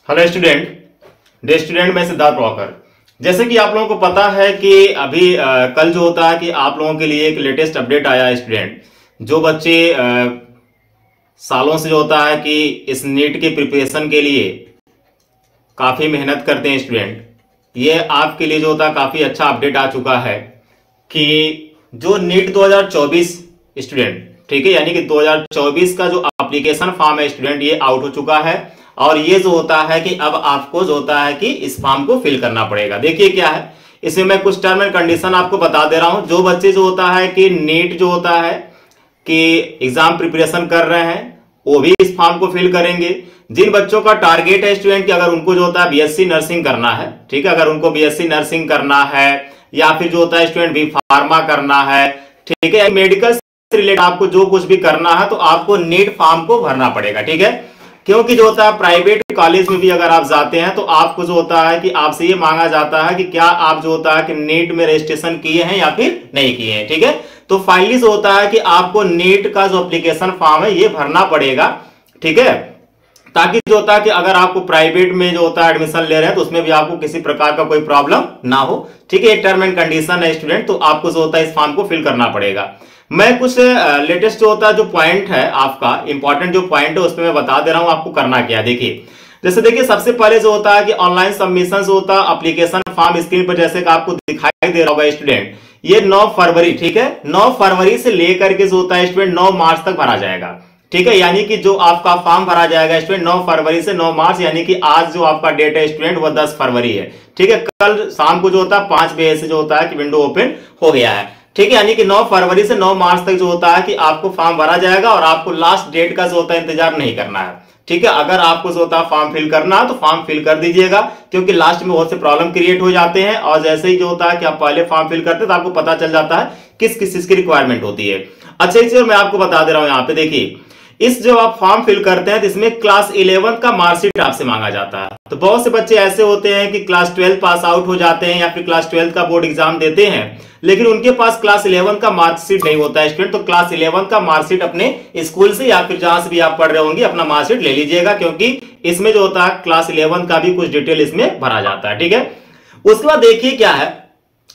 Hello student, day student मैं सिद्धार्थ प्रभाकर। जैसे कि आप लोगों को पता है कि अभी कल जो होता है कि आप लोगों के लिए एक लेटेस्ट अपडेट आया है स्टूडेंट। जो बच्चे सालों से जो होता है कि इस नीट के प्रिपरेशन के लिए काफ़ी मेहनत करते हैं स्टूडेंट, ये आपके लिए जो होता है काफ़ी अच्छा अपडेट आ चुका है कि जो नीट 2024 स्टूडेंट, ठीक है, यानी कि 2024 का जो एप्लीकेशन फॉर्म है स्टूडेंट, ये आउट हो चुका है। और ये जो होता है कि अब आपको जो होता है कि इस फॉर्म को फिल करना पड़ेगा। देखिए क्या है इसमें, मैं कुछ टर्म एंड कंडीशन आपको बता दे रहा हूं। जो बच्चे जो होता है कि नीट जो होता है कि एग्जाम प्रिपरेशन कर रहे हैं वो भी इस फॉर्म को फिल करेंगे। जिन बच्चों का टारगेट है स्टूडेंट कि अगर उनको जो होता है बीएससी नर्सिंग करना है, ठीक है, अगर उनको बीएससी नर्सिंग करना है या फिर जो होता है स्टूडेंट बी फार्मा करना है, ठीक है, मेडिकल से रिलेटेड आपको जो कुछ भी करना है तो आपको नीट फॉर्म को भरना पड़ेगा, ठीक है। क्योंकि जो होता है प्राइवेट कॉलेज में भी अगर आप जाते हैं तो आपको जो होता है कि आपसे ये मांगा जाता है कि क्या आप जो होता है कि नीट में रजिस्ट्रेशन किए हैं या फिर नहीं किए हैं, ठीक है। तो फाइनली जो होता है कि आपको नीट का जो एप्लीकेशन फॉर्म है ये भरना पड़ेगा, ठीक है, ताकि जो होता है कि अगर आपको प्राइवेट में जो होता है एडमिशन ले रहे हैं तो उसमें भी आपको किसी प्रकार का कोई प्रॉब्लम ना हो, ठीक है। एक टर्म एंड कंडीशन है स्टूडेंट, तो आपको जो होता है इस फॉर्म को फिल करना पड़ेगा। मैं कुछ लेटेस्ट जो होता है जो पॉइंट है आपका इंपॉर्टेंट जो पॉइंट है उसमें मैं बता दे रहा हूं आपको करना क्या है। देखिए जैसे देखिए सबसे पहले जो होता है कि ऑनलाइन सबमिशन जो होता है एप्लीकेशन फॉर्म स्क्रीन पर जैसे कि आपको दिखाई दे रहा होगा स्टूडेंट, ये 9 फरवरी, ठीक है, 9 फरवरी से लेकर के जो होता है स्टूडेंट 9 मार्च तक भरा जाएगा, ठीक है। यानी कि जो आपका फॉर्म भरा जाएगा स्टूडेंट 9 फरवरी से 9 मार्च, यानी कि आज जो आपका डेट है स्टूडेंट वो 10 फरवरी है, ठीक है। कल शाम को जो होता है 5 बजे से जो होता है कि विंडो ओपन हो गया है, ठीक है। यानी कि 9 फरवरी से 9 मार्च तक जो होता है कि आपको फॉर्म भरा जाएगा और आपको लास्ट डेट का जो होता है इंतजार नहीं करना है, ठीक है। अगर आपको जो होता है फॉर्म फिल करना है तो फॉर्म फिल कर दीजिएगा, क्योंकि लास्ट में बहुत से प्रॉब्लम क्रिएट हो जाते हैं और जैसे ही जो होता है कि आप पहले फॉर्म फिल करते हैं तो आपको पता चल जाता है किस किस चीज की रिक्वायरमेंट होती है। अच्छा एक चीज मैं आपको बता दे रहा हूं, यहाँ पे देखिए इस जो आप फॉर्म फिल करते हैं तो इसमें क्लास 11 का मार्कशीट आपसे मांगा जाता है। तो बहुत से बच्चे ऐसे होते हैं कि क्लास 12 पास आउट हो जाते हैं या फिर क्लास 12 का बोर्ड एग्जाम देते हैं, लेकिन उनके पास क्लास 11 का मार्कशीट नहीं होता है स्टूडेंट। तो क्लास 11 का मार्कशीट अपने स्कूल से या फिर जहां से भी आप पढ़ रहे होंगे अपना मार्कशीट ले लीजिएगा, क्योंकि इसमें जो होता है क्लास 11 का भी कुछ डिटेल इसमें भरा जाता है, ठीक है। उसके बाद देखिए क्या है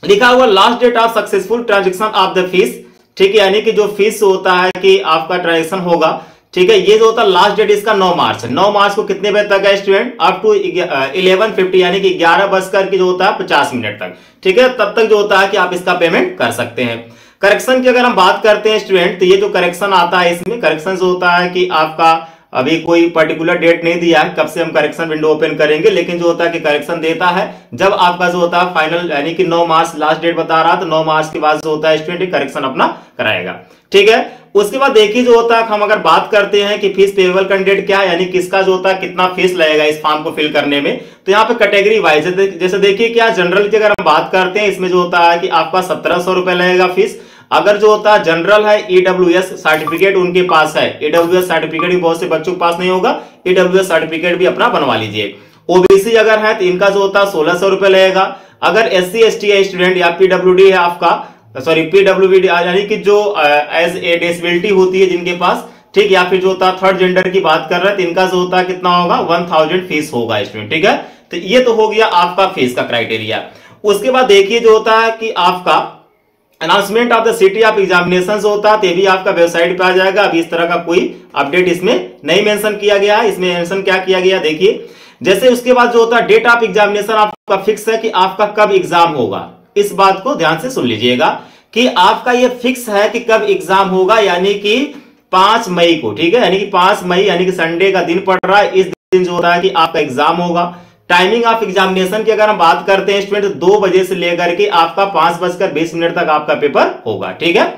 लिखा हुआ, last date of successful transaction of the fees, ठीक है, यानी कि जो फीस होता है कि आपका ट्रांजेक्शन होगा, ठीक है, ये जो होता है लास्ट डेट इसका 9 मार्च है। 9 मार्च को कितने बजे तक है स्टूडेंट, अप टू 11:50 यानी कि 11 बजकर की जो होता है 50 मिनट तक, ठीक है, तब तक जो होता है कि आप इसका पेमेंट कर सकते हैं। करेक्शन की अगर हम बात करते हैं स्टूडेंट, तो ये जो करेक्शन आता है इसमें करेक्शन जो होता है कि आपका अभी कोई पर्टिकुलर डेट नहीं दिया है कब से हम करेक्शन विंडो ओपन करेंगे, लेकिन जो होता है कि करेक्शन देता है जब आपका जो होता है फाइनल, यानी कि 9 मार्च लास्ट डेट बता रहा, तो 9 मार्च के बाद जो होता है स्टूडेंट करेक्शन अपना कराएगा, ठीक है। उसके बाद देखिए जो होता है हम अगर बात करते हैं कि फीस पेएबल कैंडिडेट क्या है, यानी किसका जो होता है कितना फीस लगेगा इस फॉर्म को फिल करने में, तो यहाँ पे कैटेगरी वाइज जैसे देखिए क्या जनरल की अगर हम बात करते हैं इसमें जो होता है कि आपका 1700 रुपए लगेगा फीस। अगर जो होता है जनरल है, ईडब्ल्यूएस सर्टिफिकेट उनके पास है, ईडब्ल्यूएस सर्टिफिकेट भी बहुत से बच्चों के पास नहीं होगा, ईडब्ल्यूएस सर्टिफिकेट भी अपना बनवा लीजिए। ओबीसी अगर है तो इनका जो होता है 1600 रुपए लगेगा। अगर एससी एसटी है स्टूडेंट या पीडब्ल्यूडी है आपका, सॉरी पीडब्ल्यूडी यानी कि जो एज ए डिसेबिलिटी होती है जिनके पास, ठीक, या फिर जो होता है थर्ड जेंडर की बात कर रहे हैं तो इनका जो होता है कितना होगा 1000 फीस होगा स्टूडेंट, ठीक है। तो ये तो हो गया आपका फीस का क्राइटेरिया। उसके बाद देखिए जो होता है कि आपका announcement of the city of examination होता है, तो भी आपका वेबसाइट पे आ जाएगा। अभी इस तरह का कोई अपडेट इसमें नहीं मेंशन किया गया है। इसमें मेंशन क्या किया गया देखिए, जैसे उसके बाद जो होता है डेट ऑफ एग्जामिनेशन आपका फिक्स है कि आपका कब एग्जाम होगा। इस बात को ध्यान से सुन लीजिएगा कि आपका ये फिक्स है कि कब एग्जाम होगा, यानी कि 5 मई को, ठीक है, यानी कि 5 मई यानी कि संडे का दिन पड़ रहा है, इस दिन जो होता है कि आपका एग्जाम होगा। टाइमिंग ऑफ एग्जामिनेशन की अगर हम बात करते हैं स्टूडेंट 2 बजे से लेकर के आपका 5:20 तक आपका पेपर होगा, ठीक है।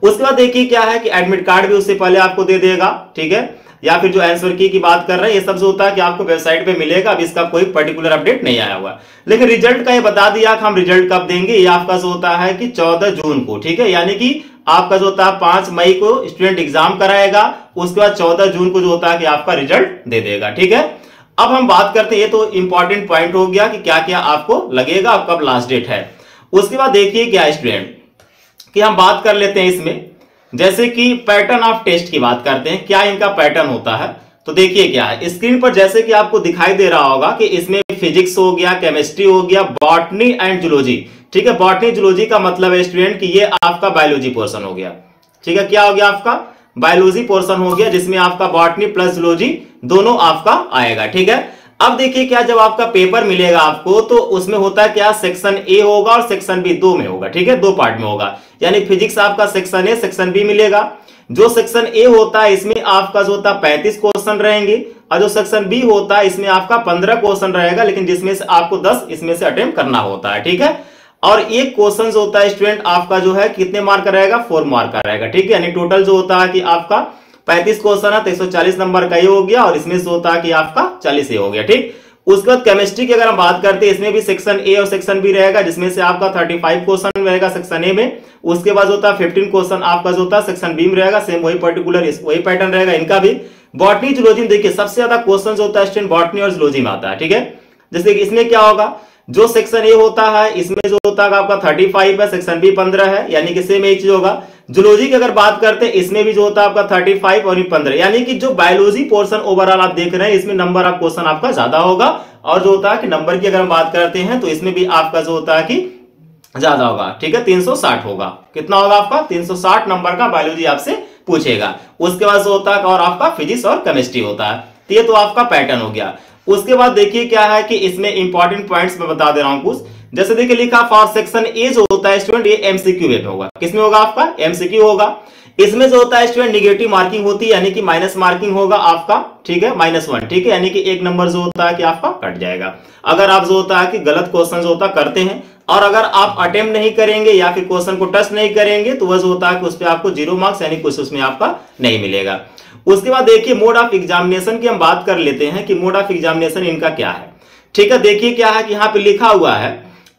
उसके बाद देखिए क्या है कि एडमिट कार्ड भी उससे पहले आपको दे देगा, ठीक है, या फिर जो आंसर की बात कर रहे हैं ये सब जो होता है कि आपको वेबसाइट पे मिलेगा। अब इसका कोई पर्टिकुलर अपडेट नहीं आया हुआ, लेकिन रिजल्ट का ये बता दिया कि हम रिजल्ट कब देंगे। ये आपका जो होता है कि 14 जून को, ठीक है, यानी कि आपका जो होता है 5 मई को स्टूडेंट एग्जाम कराएगा, उसके बाद 14 जून को जो होता है कि आपका रिजल्ट दे देगा, ठीक है। अब हम बात करते हैं, ये तो इंपॉर्टेंट पॉइंट हो गया कि क्या क्या आपको लगेगा और कब लास्ट डेट है। उसके बाद देखिए क्या स्टूडेंट कि हम बात कर लेते हैं इसमें, जैसे कि पैटर्न ऑफ टेस्ट की बात करते हैं, क्या इनका पैटर्न होता है। तो देखिए क्या है स्क्रीन पर, जैसे कि आपको दिखाई दे रहा होगा कि इसमें फिजिक्स हो गया, केमिस्ट्री हो गया, बॉटनी एंड जूलॉजी। ठीक है, बॉटनी जूलॉजी का मतलब है स्टूडेंट कि ये आपका बायोलॉजी पोर्शन हो गया। ठीक है, क्या हो गया आपका बायोलॉजी पोर्शन हो गया, जिसमें आपका बॉटनी प्लस जूलॉजी दोनों आपका आएगा। ठीक है, अब देखिए क्या, जब आपका पेपर मिलेगा आपको तो उसमें होता है क्या, सेक्शन ए होगा और सेक्शन बी, दो में होगा। ठीक है, दो पार्ट में होगा, यानी फिजिक्स आपका सेक्शन ए सेक्शन बी मिलेगा। जो सेक्शन ए होता है इसमें आपका जो होता है 35 क्वेश्चन रहेंगे, और जो सेक्शन बी होता है इसमें आपका 15 क्वेश्चन रहेगा, लेकिन जिसमें से आपको 10 इसमें से अटेम्प्ट करना होता है। ठीक है, और एक क्वेश्चन जो होता है स्टूडेंट आपका जो है कितने मार्क का रहेगा, 4 मार्क का रहेगा। ठीक है, यानी टोटल जो होता है कि आपका 35 क्वेश्चन है तो 140 नंबर का ये हो गया, और इसमें से होता है कि आपका 40 ये हो गया। ठीक, उसके बाद केमिस्ट्री की अगर हम बात करते हैं, इसमें भी सेक्शन ए और सेक्शन बी रहेगा, जिसमें से आपका 35 क्वेश्चन रहेगा सेक्शन ए में। उसके बाद होता है 15 क्वेश्चन आपका जो होता है सेक्शन बी में रहेगा, सेम वही पर्टिकुलर वही पैटर्न रहेगा इनका भी। बॉटनी जूलॉजी में देखिए सबसे ज्यादा क्वेश्चन होता है स्टूडेंट बॉटनी और जूलॉजी में आता है। ठीक है, जैसे इसमें क्या होगा, जो सेक्शन ए होता है इसमें जो होता है आपका 35 है, सेक्शन बी 15 है, यानी कि सेम एक चीज होगा। जूलॉजी की अगर बात करते हैं इसमें भी जो होता है आपका 35 और 15, यानी कि जो बायोलॉजी पोर्शन ओवरऑल आप देख रहे हैं इसमें नंबर ऑफ क्वेश्चन आपका ज्यादा होगा, और जो होता है कि नंबर की अगर हम बात करते हैं तो इसमें भी आपका जो होता है कि ज्यादा होगा। ठीक है, 360 होगा। कितना होगा आपका 360 नंबर का बायोलॉजी आपसे पूछेगा। उसके बाद जो होता है और आपका फिजिक्स और केमिस्ट्री होता है। तो ये तो आपका पैटर्न हो गया। उसके बाद देखिए क्या है कि इसमें इंपॉर्टेंट पॉइंट्स मैं बता दे रहा हूं कुछ। जैसे देखिए लिखा फॉर सेक्शन ए जो होता है स्टूडेंट ये एमसीक्यू में होगा। किसमें होगा आपका एमसीक्यू होगा। इसमें जो होता है स्टूडेंट निगेटिव मार्किंग होती है, यानी कि माइनस मार्किंग होगा आपका। ठीक है, -1। ठीक है, यानी कि एक नंबर जो होता है कि आपका कट जाएगा अगर आप जो होता है कि गलत क्वेश्चन जो होता करते हैं, और अगर आप अटेम्प्ट नहीं करेंगे या फिर क्वेश्चन को टच नहीं करेंगे तो वह जो होता है कि उस पर आपको 0 मार्क्स यानी कुछ उसमें आपका नहीं मिलेगा। उसके बाद देखिए मोड ऑफ एग्जामिनेशन की हम बात कर लेते हैं कि मोड ऑफ एग्जामिनेशन इनका क्या है। ठीक है, देखिए क्या है कि यहाँ पे लिखा हुआ है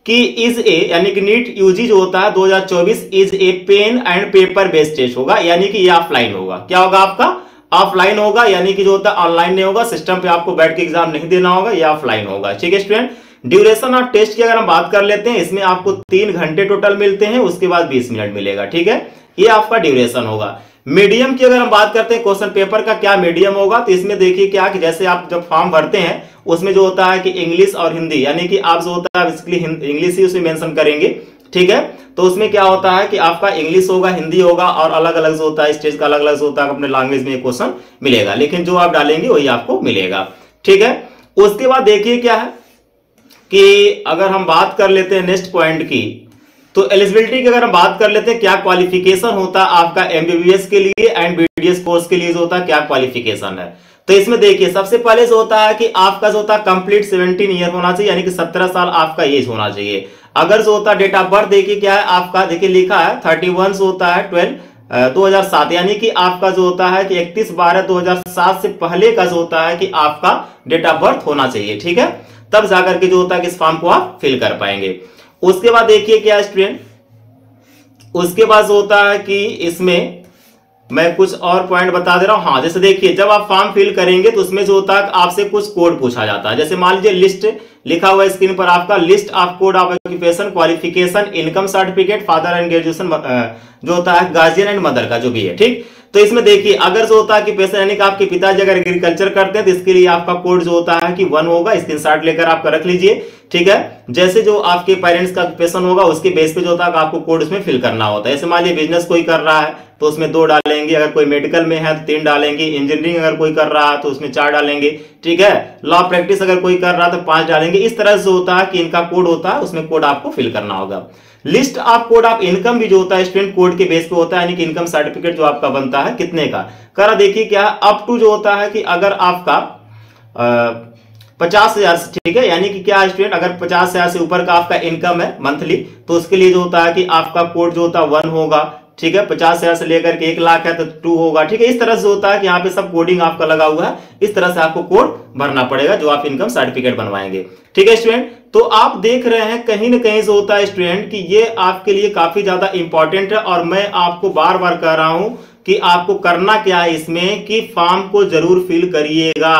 कि इज ए यानी कि नीट यूजी जो होता है 2024 is a pen and paper based test होगा, यानी कि ये ऑफलाइन होगा। क्या होगा आपका ऑफलाइन होगा, यानी कि जो होता है ऑनलाइन नहीं होगा, सिस्टम पे आपको बैठ के एग्जाम नहीं देना होगा, ये ऑफलाइन होगा। ठीक है स्टूडेंट, ड्यूरेशन ऑफ टेस्ट की अगर हम बात कर लेते हैं इसमें आपको 3 घंटे टोटल मिलते हैं, उसके बाद 20 मिनट मिलेगा। ठीक है, ये आपका ड्यूरेशन होगा। मीडियम की अगर हम बात करते हैं क्वेश्चन पेपर का क्या मीडियम होगा, तो इसमें देखिए क्या कि जैसे आप जब फॉर्म भरते हैं उसमें जो होता है कि इंग्लिश और हिंदी, यानी कि आप जो होता है बेसिकली इंग्लिश ही उसमें मेंशन करेंगे। ठीक है, तो उसमें क्या होता है कि आपका इंग्लिश होगा, हिंदी होगा, और अलग अलग जो होता है स्टेज का अलग अलग जो होता है अपने लैंग्वेज में क्वेश्चन मिलेगा, लेकिन जो आप डालेंगे वही आपको मिलेगा। ठीक है, उसके बाद देखिए क्या है कि अगर हम बात कर लेते हैं नेक्स्ट पॉइंट की, तो एलिजिबिलिटी की अगर हम बात कर लेते हैं क्या क्वालिफिकेशन होता है आपका एमबीबीएस के लिए एंड बीडीएस कोर्स के लिए जो होता है क्या क्वालिफिकेशन है। तो इसमें देखिए सबसे पहले जो होता है कि आपका जो होता है कंप्लीट 17 ईयर होना चाहिए, यानी कि 17 साल आपका एज होना चाहिए। अगर जो होता है डेट ऑफ बर्थ देखिए क्या है आपका, देखिए लिखा है 31 जो होता है 12 2007, यानी कि आपका जो होता है कि 31/12/2007 से पहले का जो होता है कि आपका डेट ऑफ बर्थ होना चाहिए। ठीक है, तब जाकर के जो होता है कि इस फॉर्म को आप फिल कर पाएंगे। उसके बाद देखिए क्या स्टूडेंट, उसके बाद जो होता है कि इसमें मैं कुछ और पॉइंट बता दे रहा हूं। हाँ, जैसे देखिए जब आप फॉर्म फिल करेंगे तो उसमें जो होता है आपसे कुछ कोड पूछा जाता है। जैसे मान लीजिए लिस्ट लिखा हुआ है स्क्रीन पर आपका, list of code of occupation, qualification, income certificate, father and graduation जो होता है गार्जियन एंड मदर का जो भी है। ठीक, तो इसमें देखिए अगर जो होता है कि पेशा यानी कि आपके पिताजी अगर एग्रीकल्चर करते हैं तो इसके लिए आपका कोड जो होता है कि 1 होगा, स्क्रीनशॉट लेकर आपका रख लीजिए। ठीक है, जैसे जो आपके पेरेंट्स का ऑक्यूपेशन होगा उसके बेस पे जो होता है आपको कोड उसमें फिल करना होता है। जैसे मान लीजिए बिजनेस कोई कर रहा है तो उसमें 2 डालेंगे, अगर कोई मेडिकल में है तो 3 डालेंगे, इंजीनियरिंग अगर कोई कर रहा है तो उसमें 4 डालेंगे। ठीक है, लॉ प्रैक्टिस अगर कोई कर रहा है तो 5 डालेंगे। इस तरह से होता है कि इनका कोड होता है, उसमें कोड आपको फिल करना होगा। List of code of income भी जो होता है स्टूडेंट कोड के बेस पे होता है, यानी कि इनकम सर्टिफिकेट जो आपका बनता है कितने का करा। देखिए क्या अप टू जो होता है कि अगर आपका 50,000 से, ठीक है, यानी कि क्या स्टूडेंट अगर 50,000 से ऊपर का आपका इनकम है मंथली तो उसके लिए जो होता है कि आपका कोड जो होता है 1 होगा। ठीक है, 50,000 से लेकर के 1 लाख है तो 2 होगा। ठीक है, इस तरह से होता है कि यहाँ पे सब कोडिंग आपका लगा हुआ है, इस तरह से आपको कोड भरना पड़ेगा जो आप इनकम सर्टिफिकेट बनवाएंगे। ठीक है स्टूडेंट, तो आप देख रहे हैं कहीं ना कहीं से होता है स्टूडेंट कि ये आपके लिए काफी ज्यादा इंपॉर्टेंट है, और मैं आपको बार बार कह रहा हूं कि आपको करना क्या है इसमें कि फॉर्म को जरूर फिल करिएगा।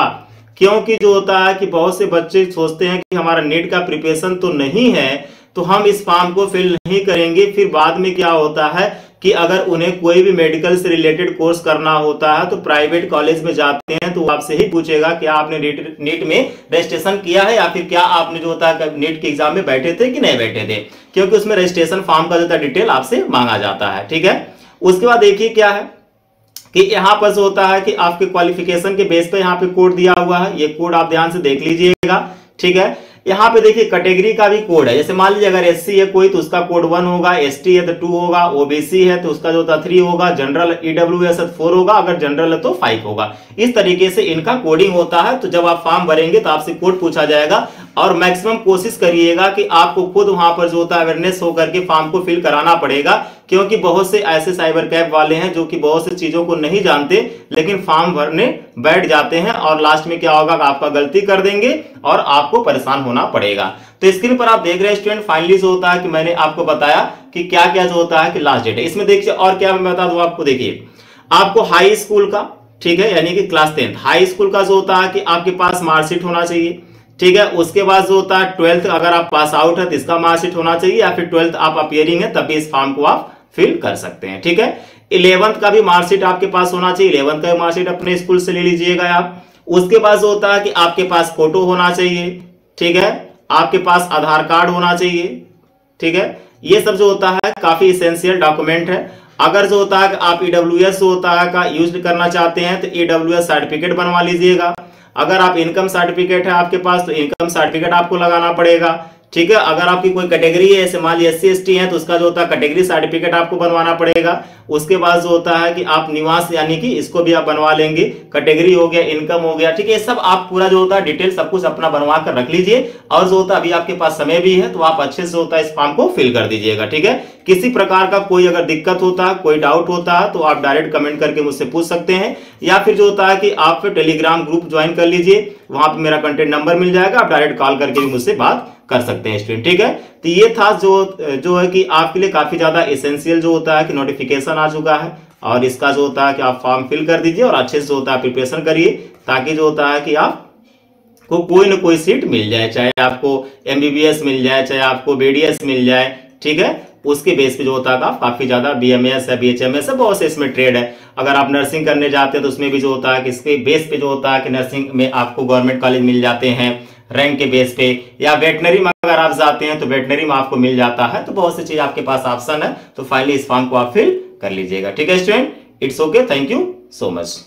क्योंकि जो होता है कि बहुत से बच्चे सोचते हैं कि हमारा नीट का प्रिपरेशन तो नहीं है तो हम इस फॉर्म को फिल नहीं करेंगे, फिर बाद में क्या होता है कि अगर उन्हें कोई भी मेडिकल से रिलेटेड कोर्स करना होता है तो प्राइवेट कॉलेज में जाते हैं तो आपसे ही पूछेगा कि आपने नीट में रजिस्ट्रेशन किया है या फिर क्या आपने जो होता है नीट के एग्जाम में बैठे थे कि नहीं बैठे थे, क्योंकि उसमें रजिस्ट्रेशन फॉर्म का जो होता है डिटेल आपसे मांगा जाता है। ठीक है, उसके बाद देखिए क्या है कि यहाँ पर जो होता है कि आपके क्वालिफिकेशन के बेस पे यहाँ पे कोड दिया हुआ है, ये कोड आप ध्यान से देख लीजिएगा। ठीक है, यहाँ पे देखिए कैटेगरी का भी कोड है, जैसे मान लीजिए अगर एससी है कोई तो उसका कोड 1 होगा, एसटी है तो 2 होगा, ओबीसी है तो उसका जो होता 3 होगा, जनरल ईडब्ल्यूएस है तो 4 होगा, अगर जनरल है तो 5 होगा। इस तरीके से इनका कोडिंग होता है। तो जब आप फॉर्म भरेंगे तो आपसे कोड पूछा जाएगा और मैक्सिमम कोशिश करिएगा कि आपको खुद वहां पर जो होता है अवेयरनेस होकर के फॉर्म को फिल कराना पड़ेगा, क्योंकि बहुत से ऐसे साइबर कैफ वाले हैं जो कि बहुत सी चीजों को नहीं जानते लेकिन फॉर्म भरने बैठ जाते हैं और लास्ट में क्या होगा, आपका गलती कर देंगे और आपको परेशान होना पड़ेगा। तो स्क्रीन पर आप देख रहे हैं स्टूडेंट, फाइनली जो होता है कि मैंने आपको बताया कि क्या क्या जो होता है कि लास्ट डेट है। इसमें देखिए और क्या मैं बता दूं आपको, देखिए आपको हाई स्कूल का, ठीक है, यानी कि क्लास 10 हाई स्कूल का जो होता है कि आपके पास मार्कशीट होना चाहिए। ठीक है, उसके बाद जो होता है 12th अगर आप पास आउट है तो इसका मार्कशीट होना चाहिए, या फिर 12th आप अपियरिंग है तभी इस फॉर्म को आप फिल कर सकते हैं। ठीक है, 11th का भी मार्कशीट आपके पास होना चाहिए, 11th का मार्कशीट अपने स्कूल से ले लीजिएगा आप। उसके बाद जो होता है कि आपके पास फोटो होना चाहिए। ठीक है, आपके पास आधार कार्ड होना चाहिए। ठीक है, ये सब जो होता है काफी इसेंशियल डॉक्यूमेंट है। अगर जो होता है कि आप ईडब्ल्यूएस जो होता है का यूज करना चाहते हैं तो ईडब्ल्यूएस सर्टिफिकेट बनवा लीजिएगा। अगर आप इनकम सर्टिफिकेट है आपके पास तो इनकम सर्टिफिकेट आपको लगाना पड़ेगा। ठीक है, अगर आपकी कोई कैटेगरी है जैसे मान लीजिए एससी एसटी है तो उसका जो होता है कैटेगरी सर्टिफिकेट आपको बनवाना पड़ेगा। उसके बाद जो होता है कि आप निवास यानी कि इसको भी आप बनवा लेंगे, कैटेगरी हो गया, इनकम हो गया। ठीक है, सब आप पूरा जो होता है डिटेल सब कुछ अपना बनवा कर रख लीजिए और जो होता है अभी आपके पास समय भी है तो आप अच्छे से होता है इस फॉर्म को फिल कर दीजिएगा। ठीक है, किसी प्रकार का कोई अगर दिक्कत होता है, कोई डाउट होता है तो आप डायरेक्ट कमेंट करके मुझसे पूछ सकते हैं, या फिर जो होता है कि आप टेलीग्राम ग्रुप ज्वाइन कर लीजिए, वहां पर मेरा कंटेंट नंबर मिल जाएगा, आप डायरेक्ट कॉल करके भी मुझसे बात कर सकते हैं स्टूडेंट। ठीक है, तो ये था जो है कि आपके लिए काफी ज्यादा एसेंशियल जो होता है कि नोटिफिकेशन आ चुका है और इसका जो होता है कि आप फॉर्म फिल कर दीजिए और अच्छे से जो होता है प्रिपरेशन करिए, ताकि जो होता है कि आप को कोई ना कोई सीट मिल जाए, चाहे आपको एमबीबीएस मिल जाए, चाहे आपको बीडीएस मिल जाए। ठीक है, उसके बेस पे जो होता है काफी ज्यादा बीएमएस है, बीएचएमएस है, बहुत से इसमें ट्रेड है। अगर आप नर्सिंग करने जाते हैं तो उसमें भी जो होता है कि इसके बेस पे जो होता है कि नर्सिंग में आपको गवर्नमेंट कॉलेज मिल जाते हैं रैंक के बेस पे, या वेटनरी में अगर आप जाते हैं तो वेटनरी में आपको मिल जाता है। तो बहुत सी चीज आपके पास ऑप्शन है, तो फाइनली इस फॉर्म को आप फिल कर लीजिएगा। ठीक है student, it's okay, thank you so much.